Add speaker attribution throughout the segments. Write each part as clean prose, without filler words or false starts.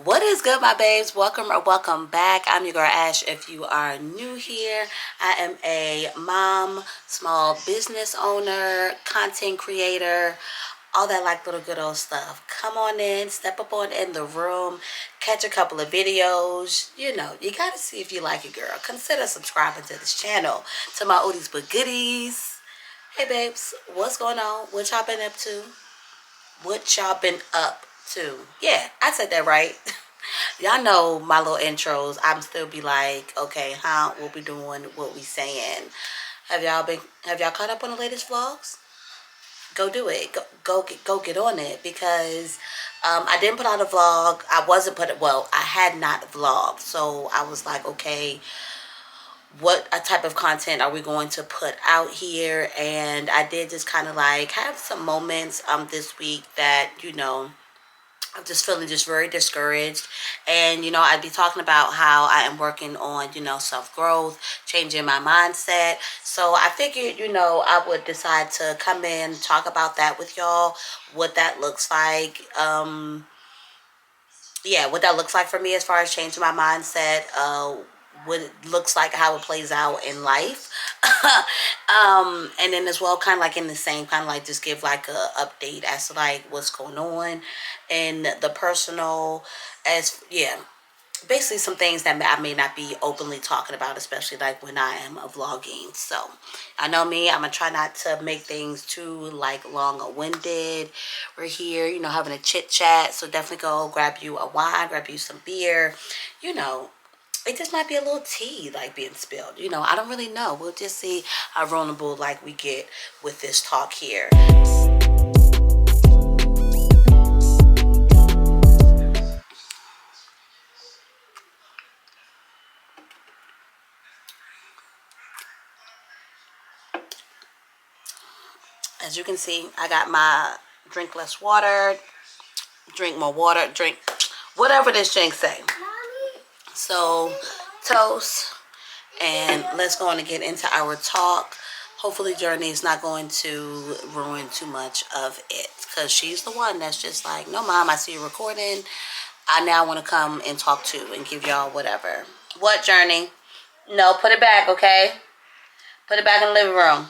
Speaker 1: What is good, my babes? Welcome or welcome back. I'm your girl Ash. If you are new here, I am a mom, small business owner, content creator, all that like little good old stuff. Come on in, step up on in the room, catch a couple of videos. You know, you gotta see if you like it, girl. Consider subscribing to this channel. To my oldies but goodies. Hey babes, what's going on? What y'all been up to? What y'all been up to? Yeah, I said that right. Y'all know my little intros. I'm still be like, okay, what we doing, what we saying. Have y'all caught up on the latest vlogs? Go do it. Go get on it, because I didn't put out a vlog. I wasn't put it well, I had not vlogged. So I was like, okay, what a type of content are we going to put out here? And I did just kind of like have some moments this week that, I'm just feeling just very discouraged. And, I'd be talking about how I am working on, self-growth, changing my mindset. So I figured, I would decide to come in, talk about that with y'all, what that looks like. Yeah, what that looks like for me as far as changing my mindset, what it looks like, how it plays out in life. And then as well, kind of like in the same, kind of like just give like a update as to like what's going on in the personal, as yeah, basically some things that I may not be openly talking about, especially like when I am vlogging. So I know me, I'm gonna try not to make things too like long-winded. We're here, having a chit chat, so definitely go grab you a wine, grab you some beer. It just might be a little tea like being spilled. I don't really know. We'll just see how vulnerable like we get with this talk here. As you can see, I got my drink less water, drink more water, drink whatever this drink say. So toast, and let's go on and get into our talk. Hopefully Journey is not going to ruin too much of it, because she's the one that's just like, no mom, I see you recording, I now want to come and talk to and give y'all whatever. What, Journey? No, put it back, okay? Put it back in the living room.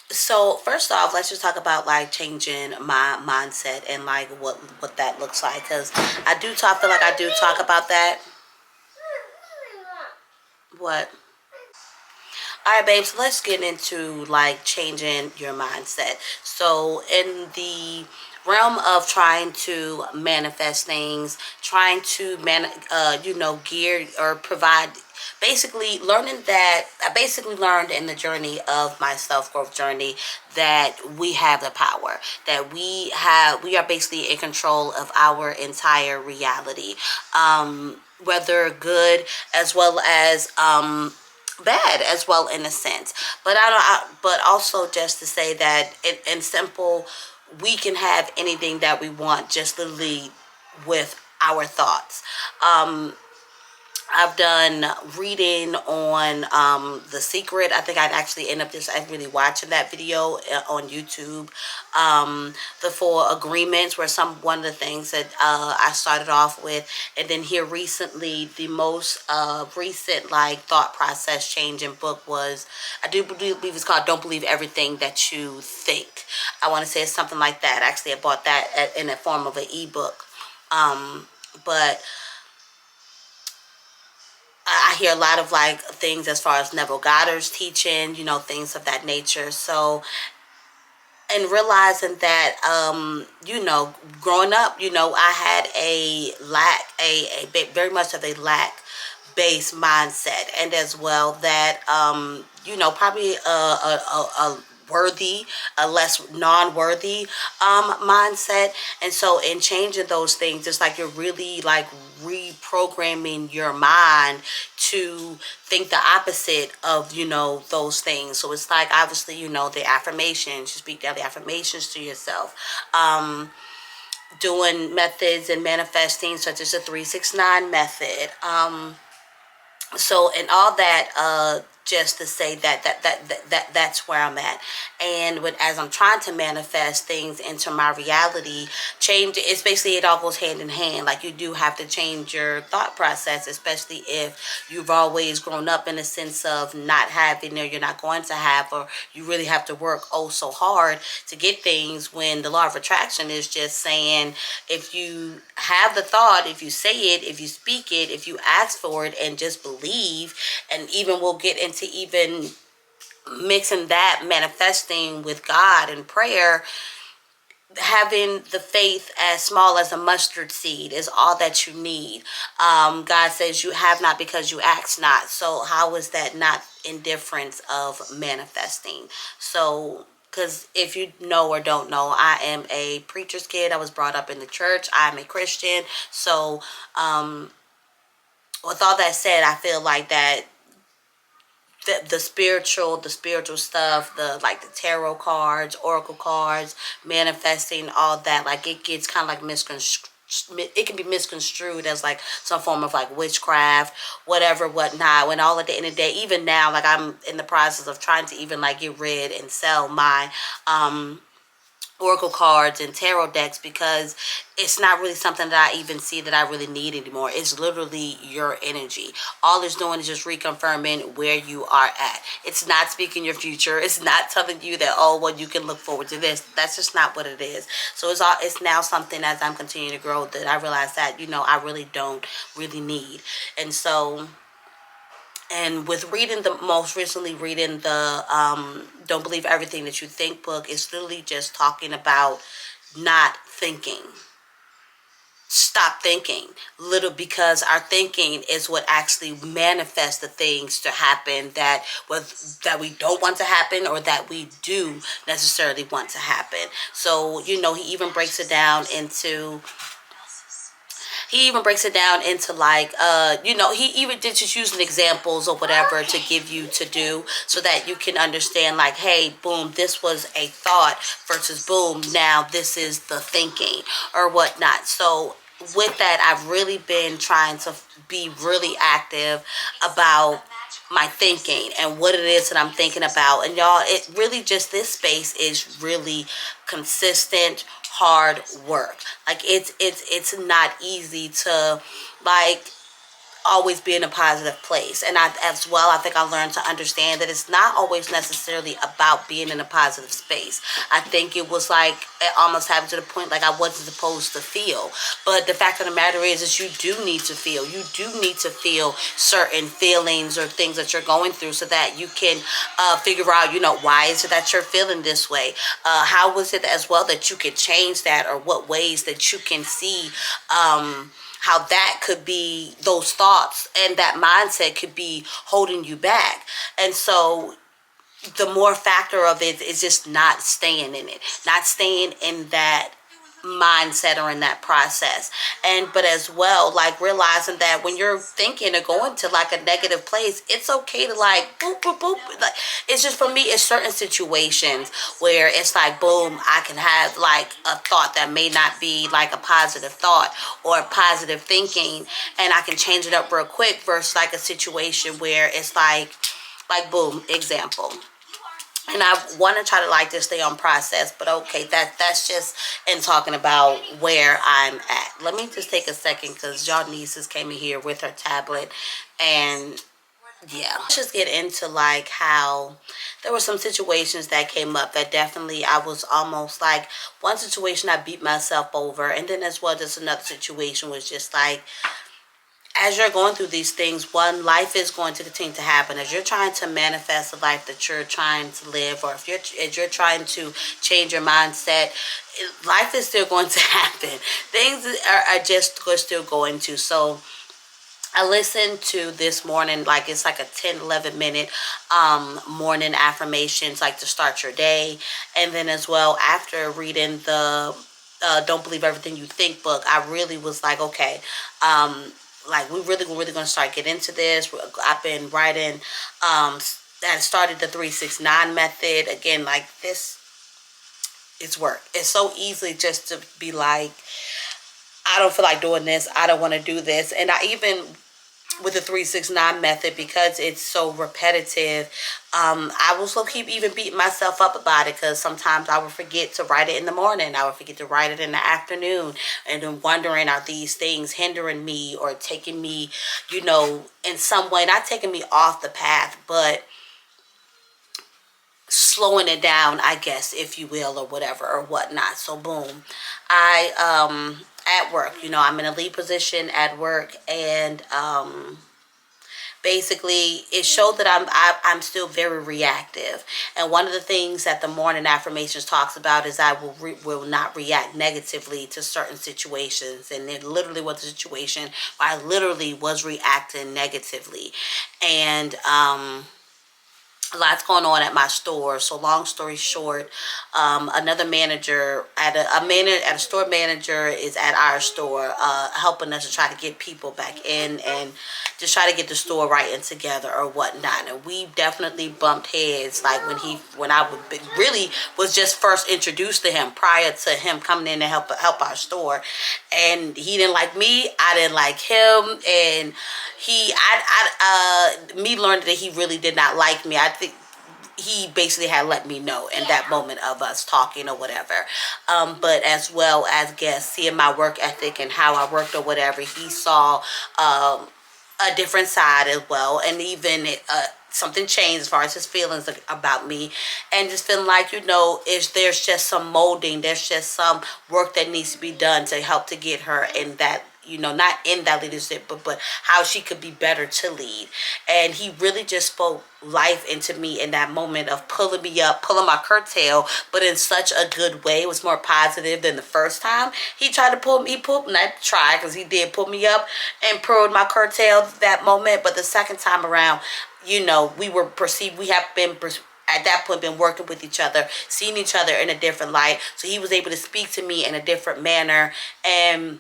Speaker 1: So first off, let's just talk about like changing my mindset and like what that looks like, because feel like I do talk about that. What? All right, babes, let's get into like changing your mindset. So in the realm of trying to manifest things, trying to gear or provide, basically learning that I basically learned in the journey of my self-growth journey that we have the power, that we are basically in control of our entire reality, whether good as well as bad as well, in a sense. But but also just to say that in simple, we can have anything that we want, just literally with our thoughts. I've done reading on The Secret. I think I'd actually end up just really watching that video on YouTube. The 4 agreements were one of the things that I started off with. And then here recently, the most recent like thought process changing book was, I do believe it's called Don't Believe Everything That You Think. I want to say it's something like that. Actually, I bought that in the form of an ebook. But I hear a lot of like things as far as Neville Goddard's teaching, things of that nature. So, and realizing that, growing up, I had very much of a lack based mindset, and as well that, probably a worthy, a less non-worthy mindset. And so in changing those things, it's like you're really like reprogramming your mind to think the opposite of those things. So it's like, obviously, the affirmations, you speak daily affirmations to yourself, doing methods and manifesting such as the 369 method. So and all that just to say that's where I'm at. And as I'm trying to manifest things into my reality, change, it's basically, it all goes hand in hand. Like, you do have to change your thought process, especially if you've always grown up in a sense of not having, or you're not going to have, or you really have to work oh so hard to get things, when the law of attraction is just saying, if you have the thought, if you say it, if you speak it, if you ask for it and just believe. And even we'll get into even mixing that manifesting with God and prayer, having the faith as small as a mustard seed is all that you need. God says you have not because you ask not. So how is that not indifference of manifesting? So, because if you know or don't know, I am a preacher's kid. I was brought up in the church. I'm a Christian. So with all that said, I feel like that the spiritual stuff, the like the tarot cards, oracle cards, manifesting, all that, like, it gets kind of like misconstrued. It can be misconstrued as like some form of like witchcraft, whatever, whatnot. When all at the end of the day, even now, like, I'm in the process of trying to even like get rid and sell my oracle cards and tarot decks, because it's not really something that I even see that I really need anymore. It's literally your energy. All it's doing is just reconfirming where you are at. It's not speaking your future. It's not telling you that, oh, well, you can look forward to this. That's just not what it is. So it's now something, as I'm continuing to grow, that I realize that, I really don't really need. And so, and with reading most recently reading the Don't Believe Everything That You Think book, it's literally just talking about not thinking. Stop thinking little, because our thinking is what actually manifests the things to happen that we don't want to happen, or that we do necessarily want to happen. So, he even breaks it down into like, he even did just using examples or whatever to give you to do, so that you can understand, like, hey, boom, this was a thought versus boom, now this is the thinking or whatnot. So with that, I've really been trying to be really active about my thinking and what it is that I'm thinking about. And y'all, it really just, this space is really consistent hard work. Like, it's not easy to, like, always be in a positive place. And I think I learned to understand that it's not always necessarily about being in a positive space. I think it was like, it almost happened to the point like I wasn't supposed to feel. But the fact of the matter is you do need to feel. You do need to feel certain feelings or things that you're going through, so that you can figure out, why is it that you're feeling this way? How was it as well that you could change that, or what ways that you can see how that could be, those thoughts and that mindset could be holding you back. And so the more factor of it is just not staying in it, not staying in that mindset or in that process. But as well, like, realizing that when you're thinking or going to like a negative place, it's okay to like boop boop boop. Like, it's just, for me, it's certain situations where it's like, boom, I can have like a thought that may not be like a positive thought or positive thinking, and I can change it up real quick, versus like a situation where it's like boom, example. And I want to try to like just stay on process, but okay, that's just in talking about where I'm at. Let me just take a second, because y'all nieces came in here with her tablet, and yeah, let's just get into like how there were some situations that came up that definitely I was almost like, one situation I beat myself over, and then as well just another situation was just like, as you're going through these things, one, life is going to continue to happen. As you're trying to manifest the life that you're trying to live, or if you're trying to change your mindset, life is still going to happen. Things are just still going to. So I listened to this morning, like, it's like a 10-11 minute morning affirmations, like, to start your day. And then as well, after reading the Don't Believe Everything You Think book, I really was like, okay, like, we're really going to start getting into this. I've been writing, that started the 369 method. Again, like, this, it's work. It's so easy just to be like, I don't feel like doing this. I don't want to do this. And I even with the 369 method because it's so repetitive. I will still keep even beating myself up about it because sometimes I would forget to write it in the morning. I would forget to write it in the afternoon. And then wondering, are these things hindering me or taking me, in some way, not taking me off the path, but slowing it down, I guess, if you will, or whatever, or whatnot. So boom, I at work, I'm in a lead position at work, and basically it showed that I'm still very reactive. And one of the things that the morning affirmations talks about is I will not react negatively to certain situations. And it literally was a situation where I literally was reacting negatively. And a lot's going on at my store. So long story short, another manager at a store manager is at our store, helping us to try to get people back in and just try to get the store right and together or whatnot. And we definitely bumped heads, like when I really was just first introduced to him prior to him coming in to help our store. And he didn't like me, I didn't like him, and me learned that he really did not like me. I think he basically had let me know in that moment of us talking or whatever. But as well as seeing my work ethic and how I worked or whatever, he saw a different side as well. And even something changed as far as his feelings about me, and just feeling like, there's just some molding, there's just some work that needs to be done to help to get her in that, not in that leadership, but how she could be better to lead. And he really just spoke life into me in that moment of pulling me up, pulling my curtail, but in such a good way. It was more positive than the first time he tried to pull me. Not try, because he did pull me up and pulled my curtail that moment. But the second time around, we were perceived, we have been at that point been working with each other, seeing each other in a different light. So he was able to speak to me in a different manner. And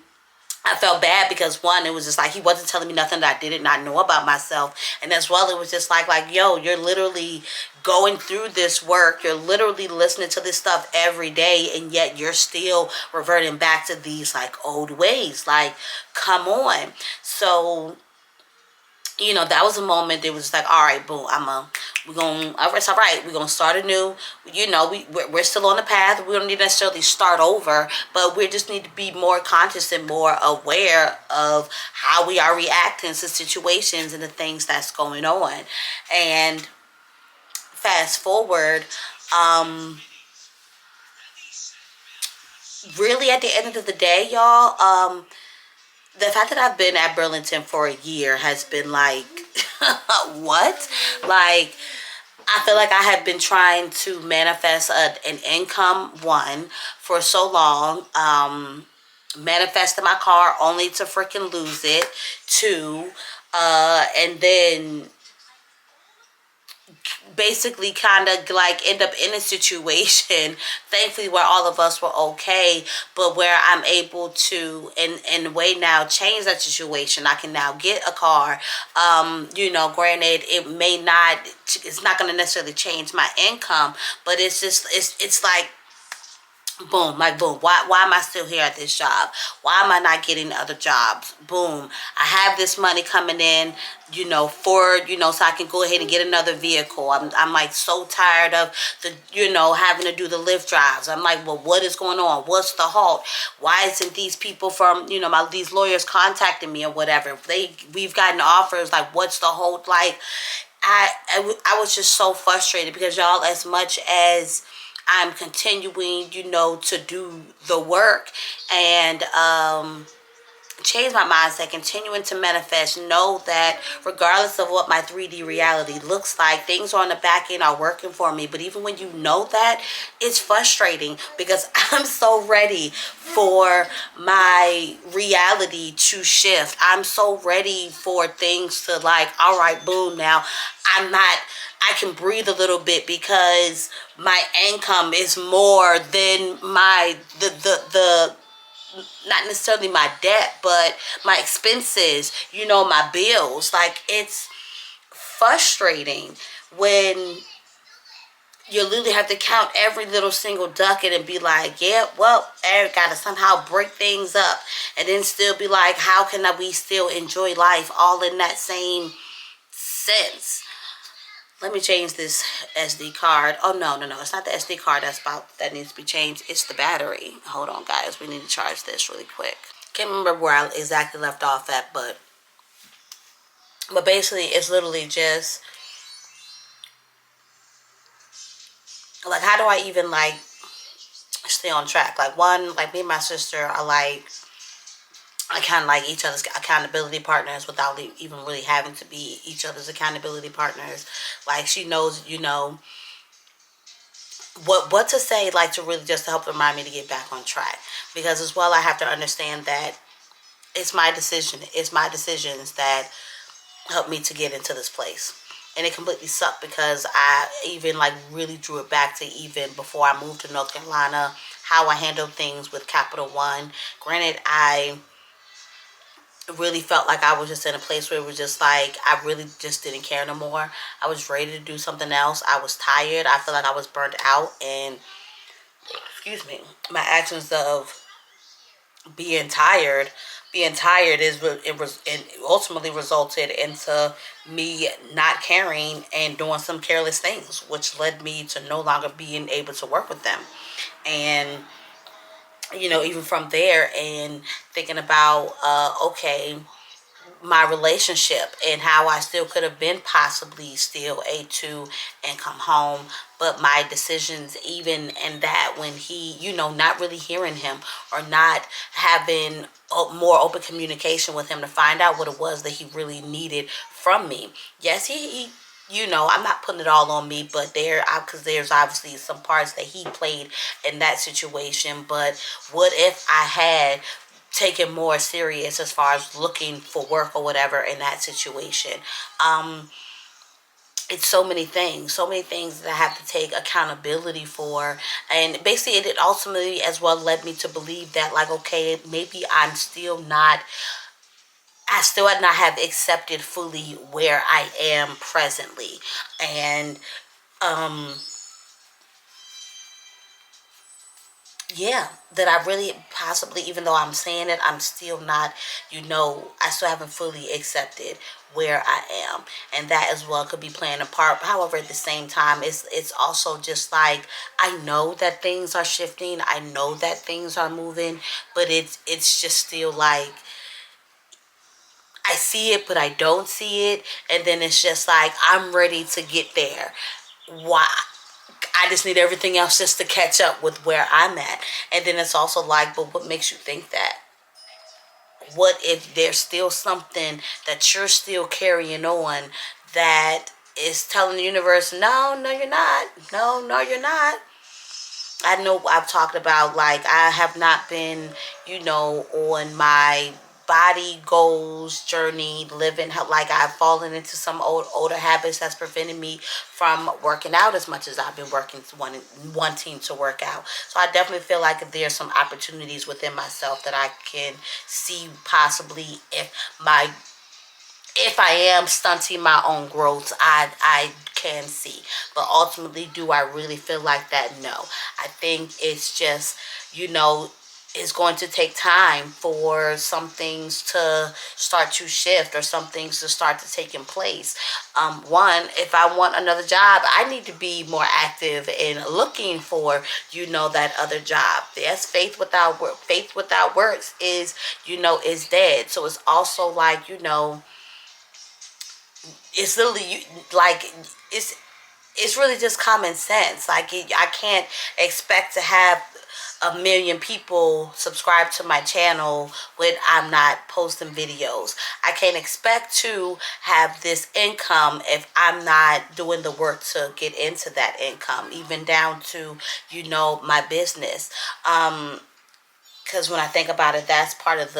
Speaker 1: I felt bad because, one, it was just like he wasn't telling me nothing that I did not know about myself. And as well, it was just like, yo, you're literally going through this work. You're literally listening to this stuff every day, and yet you're still reverting back to these old ways. Come on. So that was a moment that was just like, all right, boom, we're going to start anew. We're still on the path. We don't need to necessarily start over, but we just need to be more conscious and more aware of how we are reacting to situations and the things that's going on. And fast forward, really at the end of the day, y'all, the fact that I've been at Burlington for a year has been what? I feel like I have been trying to manifest an income, one, for so long. Manifested my car only to freaking lose it, two, and then basically kind of end up in a situation, thankfully, where all of us were okay, but where I'm able to in a way now change that situation. I can now get a car. Granted, it's not going to necessarily change my income, but it's like boom, boom. Why am I still here at this job? Why am I not getting other jobs? Boom. I have this money coming in, so I can go ahead and get another vehicle. I'm so tired of having to do the Lyft drives. I'm like, well, what is going on? What's the halt? Why isn't these people from, these lawyers contacting me or whatever? We've gotten offers, what's the halt? I was just so frustrated because, y'all, as much as I'm continuing, to do the work and change my mindset, continuing to manifest, know that regardless of what my 3D reality looks like, things on the back end are working for me. But even when you know that, it's frustrating because I'm so ready for my reality to shift. I'm so ready for things to all right, boom, now I can breathe a little bit because my income is more than the not necessarily my debt, but my expenses, my bills. It's frustrating when you literally have to count every little single ducat and be like, yeah, well, I gotta somehow break things up, and then still be like, how can we still enjoy life all in that same sense? Let me change this SD card. Oh, no. It's not the SD card that needs to be changed. It's the battery. Hold on, guys. We need to charge this really quick. Can't remember where I exactly left off at, but basically it's literally just like, how do I even like stay on track? Like, one, like me and my sister are like, I kind of like each other's accountability partners without even really having to be each other's accountability partners. Like, she knows, what to say, like, to really just to help remind me to get back on track. Because as well, I have to understand that it's my decision. It's my decisions that helped me to get into this place. And it completely sucked because I even like really drew it back to even before I moved to North Carolina, how I handled things with Capital One. Granted, I really felt like I was just in a place where it was just like, I really just didn't care no more. I was ready to do something else. I was tired. I felt like I was burnt out. And, excuse me, my actions of being tired it ultimately resulted into me not caring and doing some careless things, which led me to no longer being able to work with them. And even from there, and thinking about okay, my relationship and how I still could have been possibly still a two and come home, but my decisions, even in that, when he, not really hearing him or not having more open communication with him to find out what it was that he really needed from me. Yes, he I'm not putting it all on me, but because there's obviously some parts that he played in that situation. But what if I had taken more serious as far as looking for work or whatever in that situation? It's so many things that I have to take accountability for. And basically it ultimately as well led me to believe that, like, okay, maybe I still had not have accepted fully where I am presently. And yeah, that I really possibly, even though I'm saying it, I'm still not, I still haven't fully accepted where I am. And that as well could be playing a part. However, at the same time, it's also just like, I know that things are shifting. I know that things are moving, but it's just still like, I see it, but I don't see it. And then it's just like, I'm ready to get there. Why? I just need everything else just to catch up with where I'm at. And then it's also like, but what makes you think that? What if there's still something that you're still carrying on that is telling the universe, no, no, you're not. No, no, you're not. I know I've talked about, like, I have not been, on my body goals journey, living like I've fallen into some older habits that's preventing me from working out as much as I've been wanting to work out. So I definitely feel like there's some opportunities within myself that I can see possibly, if I am stunting my own growth, I can see. But ultimately, do I really feel like that? No. I think it's just, it's going to take time for some things to start to shift or some things to start to take in place. One, if I want another job, I need to be more active in looking for, that other job. Yes, faith without works is dead. So it's also like, it's literally like it's really just common sense. Like, I can't expect to have a million people subscribe to my channel when I'm not posting videos. I can't expect to have this income if I'm not doing the work to get into that income, even down to my business. Because when I think about it, that's part of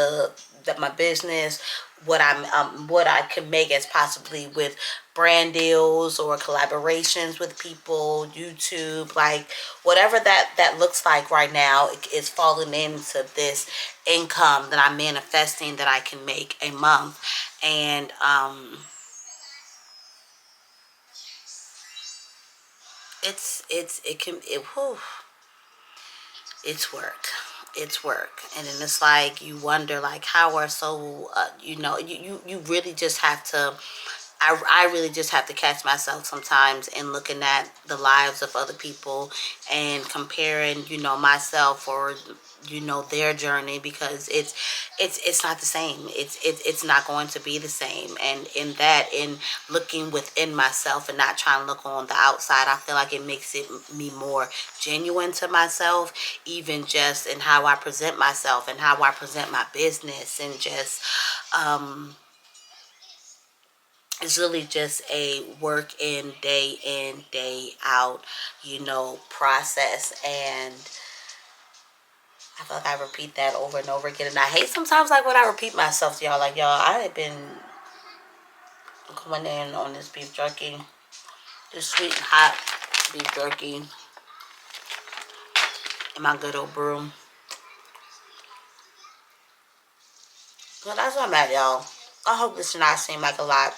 Speaker 1: my business. What I can make as possibly with brand deals or collaborations with people, YouTube, like whatever that looks like right now, is falling into this income that I'm manifesting that I can make a month. And whew, it's work. It's work. And then it's like you wonder like how are so you really just have to I really just have to catch myself sometimes in looking at the lives of other people and comparing, myself or their journey, because it's not the same. It's not going to be the same. And in looking within myself and not trying to look on the outside, I feel like it makes me more genuine to myself, even just in how I present myself and how I present my business, and just it's really just a work in, day out, process. And I feel like I repeat that over and over again. And I hate sometimes like when I repeat myself to y'all. Like, y'all, I have been coming in on this beef jerky. This sweet and hot beef jerky. And my good old brew. Well, that's what I'm at, y'all. I hope this does not seem like a lot,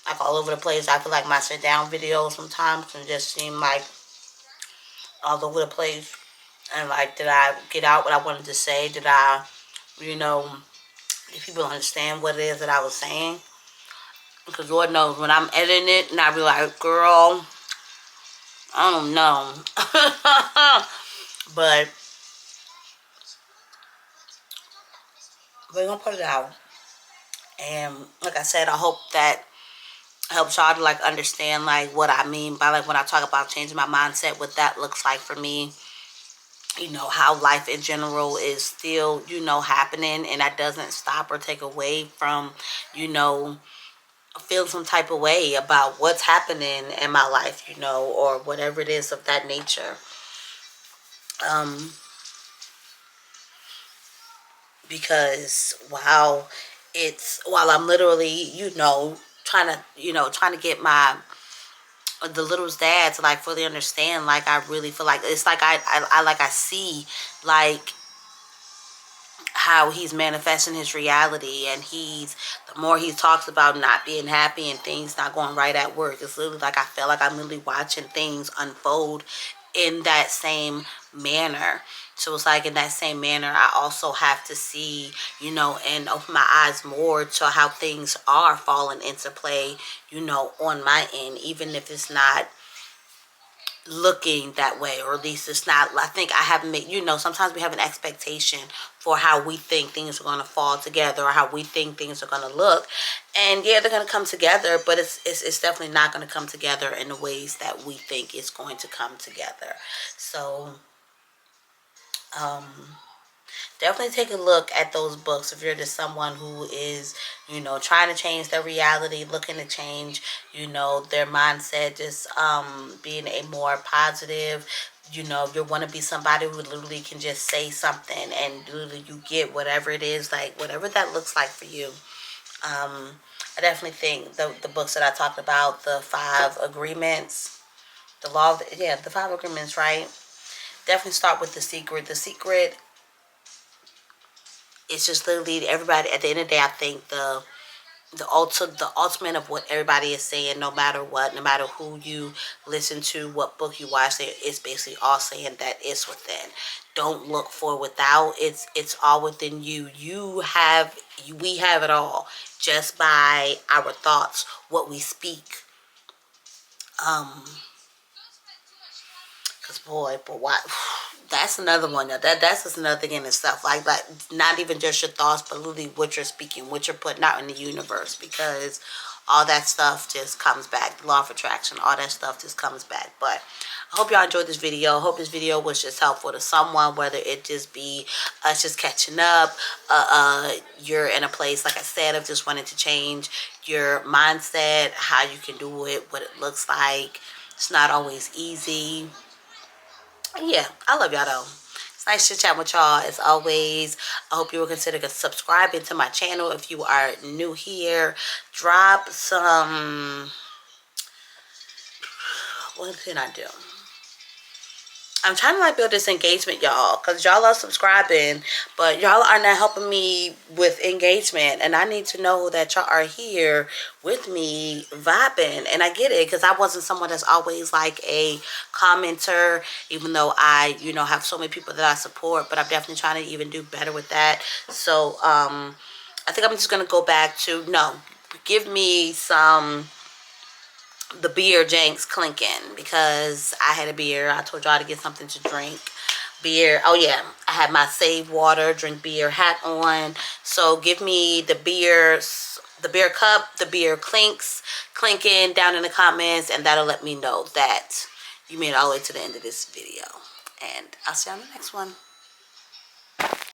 Speaker 1: like all over the place. I feel like my sit down videos sometimes can just seem like all over the place. And like, did I get out what I wanted to say? Did I, did people understand what it is that I was saying? Because Lord knows when I'm editing it and I be like, girl, I don't know. But we're going to put it out. And like I said, I hope that helps y'all to like understand like what I mean by like when I talk about changing my mindset, what that looks like for me. How life in general is still, happening, and that doesn't stop or take away from, feel some type of way about what's happening in my life, or whatever it is of that nature. Because while I'm literally, trying to get the little's dad to like fully understand, like I really feel like it's like I see like how he's manifesting his reality, and the more he talks about not being happy and things not going right at work, it's literally like I feel like I'm literally watching things unfold in that same manner. So it's like in that same manner I also have to see, and open my eyes more to how things are falling into play, on my end, even if it's not looking that way, or at least it's not. I think I haven't made, sometimes we have an expectation for how we think things are going to fall together, or how we think things are going to look. And yeah, they're going to come together, but it's definitely not going to come together in the ways that we think it's going to come together. So definitely take a look at those books if you're just someone who is, trying to change their reality, looking to change, their mindset, just being a more positive, you want to be somebody who literally can just say something and literally you get whatever it is, like whatever that looks like for you. I definitely think the books that I talked about, the 5 agreements, the 5 agreements, right? Definitely start with The Secret. The Secret, it's just literally everybody at the end of the day. I think the ultimate of what everybody is saying, no matter what, no matter who you listen to, what book you watch, it's basically all saying that it's within. Don't look for without. It's all within you. We have it all just by our thoughts, what we speak. Cause boy, but what? That's another one. That's just another thing in itself. Like not even just your thoughts, but literally what you're speaking, what you're putting out in the universe. Because all that stuff just comes back. The law of attraction, all that stuff just comes back. But I hope y'all enjoyed this video. I hope this video was just helpful to someone, whether it just be us just catching up. You're in a place, like I said, of just wanting to change your mindset, how you can do it, what it looks like. It's not always easy. Yeah, I love y'all though. It's nice to chat with y'all as always. I hope you will consider subscribing to my channel if you are new here. Drop some, what can I do? I'm trying to like build this engagement, y'all, because y'all are subscribing, but y'all are not helping me with engagement, and I need to know that y'all are here with me vibing. And I get it, because I wasn't someone that's always like a commenter, even though I, you know, have so many people that I support, but I'm definitely trying to even do better with that. So I think I'm just gonna go back to, no, give me some the beer janks clinking, because I had a beer. I told y'all to get something to drink. Beer. Oh yeah, I had my save water, drink beer hat on. So give me the beer cup, the beer clinking down in the comments, and that'll let me know that you made it all the way to the end of this video. And I'll see you on the next one.